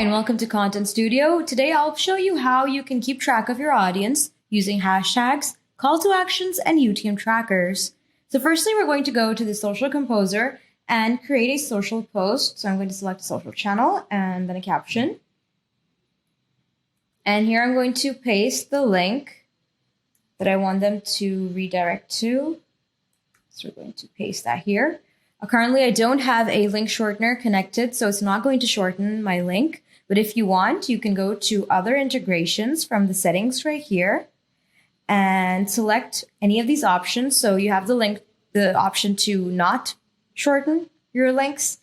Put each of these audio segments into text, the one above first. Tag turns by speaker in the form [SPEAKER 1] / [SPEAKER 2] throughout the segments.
[SPEAKER 1] and welcome to Content Studio. Today I'll show you how you can keep track of your audience using hashtags, call to actions, and UTM trackers. So firstly, we're going to go to the social composer and create a social post. So I'm going to select a social channel and then a caption. And here I'm going to paste the link that I want them to redirect to. So we're going to paste that here. Currently, I don't have a link shortener connected, so it's not going to shorten my link. But if you want, you can go to other integrations from the settings right here and select any of these options. So you have the option to not shorten your links.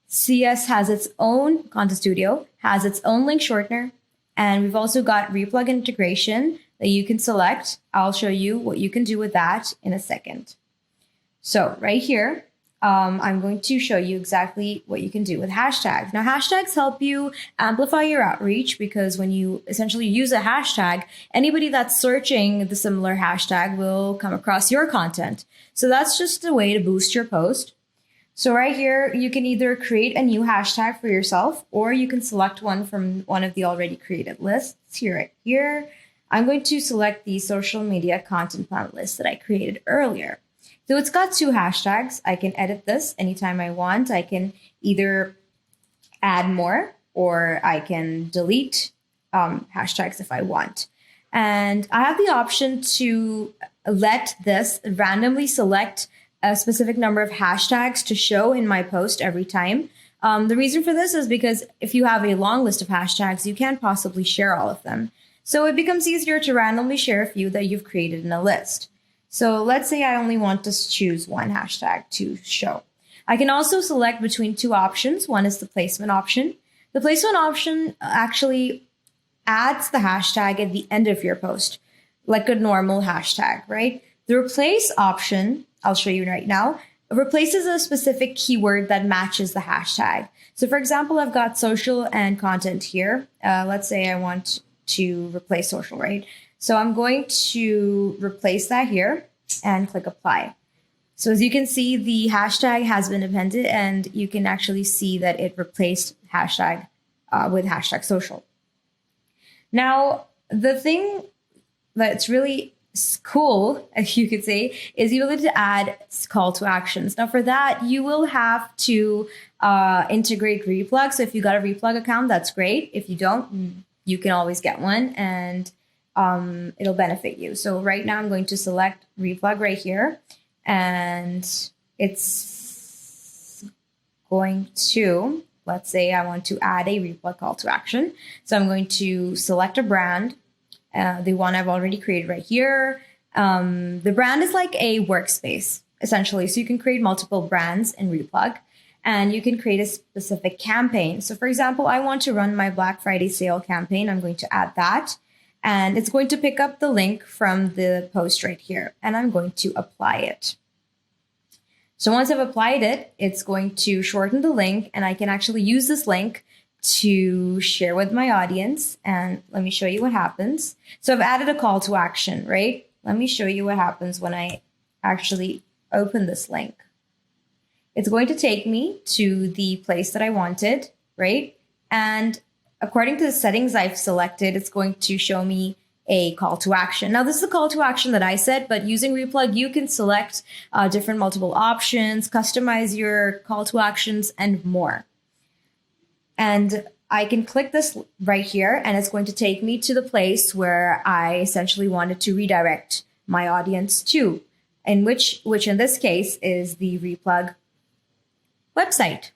[SPEAKER 1] ContentStudio has its own link shortener. And we've also got Replug integration that you can select. I'll show you what you can do with that in a second. So right here, I'm going to show you exactly what you can do with hashtags. Now, hashtags help you amplify your outreach because when you essentially use a hashtag, anybody that's searching the similar hashtag will come across your content. So that's just a way to boost your post. So right here, you can either create a new hashtag for yourself, or you can select one from one of the already created lists. Right here, I'm going to select the social media content plan list that I created earlier. So it's got two hashtags. I can edit this anytime I want. I can either add more or I can delete hashtags if I want. And I have the option to let this randomly select a specific number of hashtags to show in my post every time. The reason for this is because if you have a long list of hashtags, you can't possibly share all of them. So it becomes easier to randomly share a few that you've created in a list. So let's say I only want to choose one hashtag to show. I can also select between two options. One is the placement option. The placement option actually adds the hashtag at the end of your post, like a normal hashtag, right? The replace option, I'll show you right now, replaces a specific keyword that matches the hashtag. So for example, I've got social and content here. Let's say I want to replace social, right? So I'm going to replace that here and click apply. So as you can see, the hashtag has been appended and you can actually see that it replaced hashtag with hashtag social. Now, the thing that's really cool, as you could say, is the ability to add call to actions. Now for that, you will have to integrate Replug. So if you got a Replug account, that's great. If you don't, you can always get one and it'll benefit you. So right now I'm going to select Replug right here, and it's going to, let's say I want to add a Replug call to action. So I'm going to select a brand, the one I've already created right here. The brand is like a workspace, essentially. So you can create multiple brands in Replug, and you can create a specific campaign. So for example, I want to run my Black Friday sale campaign. I'm going to add that. And it's going to pick up the link from the post right here, and I'm going to apply it. So once I've applied it, it's going to shorten the link, and I can actually use this link to share with my audience. And let me show you what happens. So I've added a call to action, right? Let me show you what happens when I actually open this link. It's going to take me to the place that I wanted, right? And according to the settings I've selected, it's going to show me a call to action. Now, this is a call to action that I set, but using Replug, you can select different multiple options, customize your call to actions, and more. And I can click this right here, and it's going to take me to the place where I essentially wanted to redirect my audience to, and which in this case is the Replug website.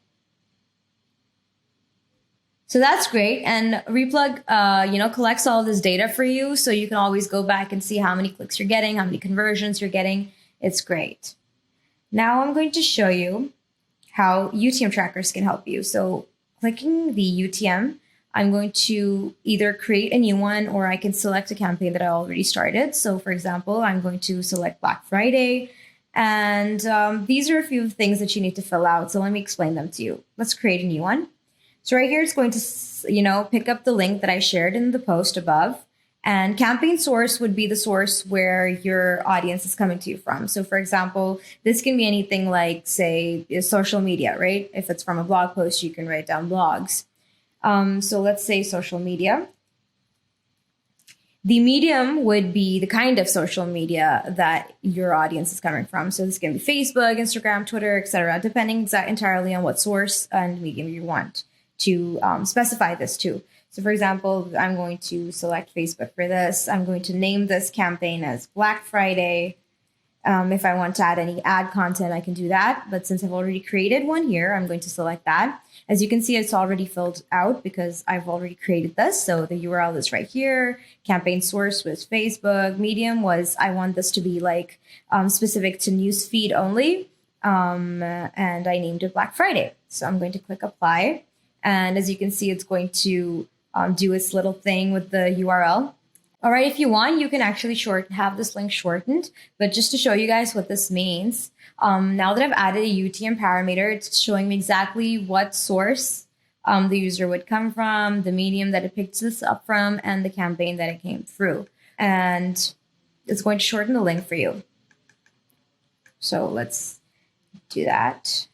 [SPEAKER 1] So that's great. And Replug, collects all of this data for you. So you can always go back and see how many clicks you're getting, how many conversions you're getting. It's great. Now I'm going to show you how UTM trackers can help you. So clicking the UTM, I'm going to either create a new one, or I can select a campaign that I already started. So for example, I'm going to select Black Friday. And these are a few things that you need to fill out. So let me explain them to you. Let's create a new one. So right here, it's going to, pick up the link that I shared in the post above. And campaign source would be the source where your audience is coming to you from. So for example, this can be anything like, say, social media, right? If it's from a blog post, you can write down blogs. So let's say social media. The medium would be the kind of social media that your audience is coming from. So this can be Facebook, Instagram, Twitter, etc., depending entirely on what source and medium you want to specify this to. So for example, I'm going to select Facebook for this. I'm going to name this campaign as Black Friday. If I want to add any ad content, I can do that. But since I've already created one here, I'm going to select that. As you can see, it's already filled out because I've already created this. So the URL is right here. Campaign source was Facebook. Medium was, I want this to be like specific to newsfeed only. And I named it Black Friday. So I'm going to click apply. And as you can see, it's going to do its little thing with the URL. All right, if you want, you can actually have this link shortened, but just to show you guys what this means, now that I've added a UTM parameter, it's showing me exactly what source the user would come from, the medium that it picked this up from, and the campaign that it came through. And it's going to shorten the link for you. So let's do that.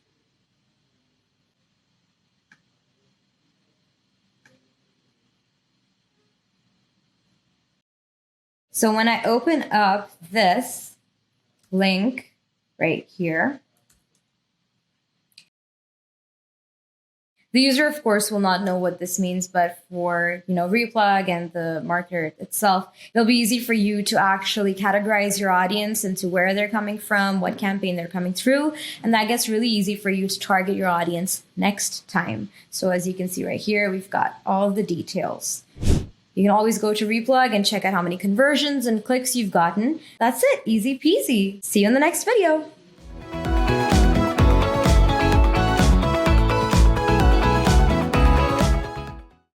[SPEAKER 1] So when I open up this link right here, the user, of course, will not know what this means, but for Replug and the marketer itself, it'll be easy for you to actually categorize your audience into where they're coming from, what campaign they're coming through, and that gets really easy for you to target your audience next time. So as you can see right here, we've got all the details. You can always go to Replug and check out how many conversions and clicks you've gotten. That's it, easy peasy. See you in the next video.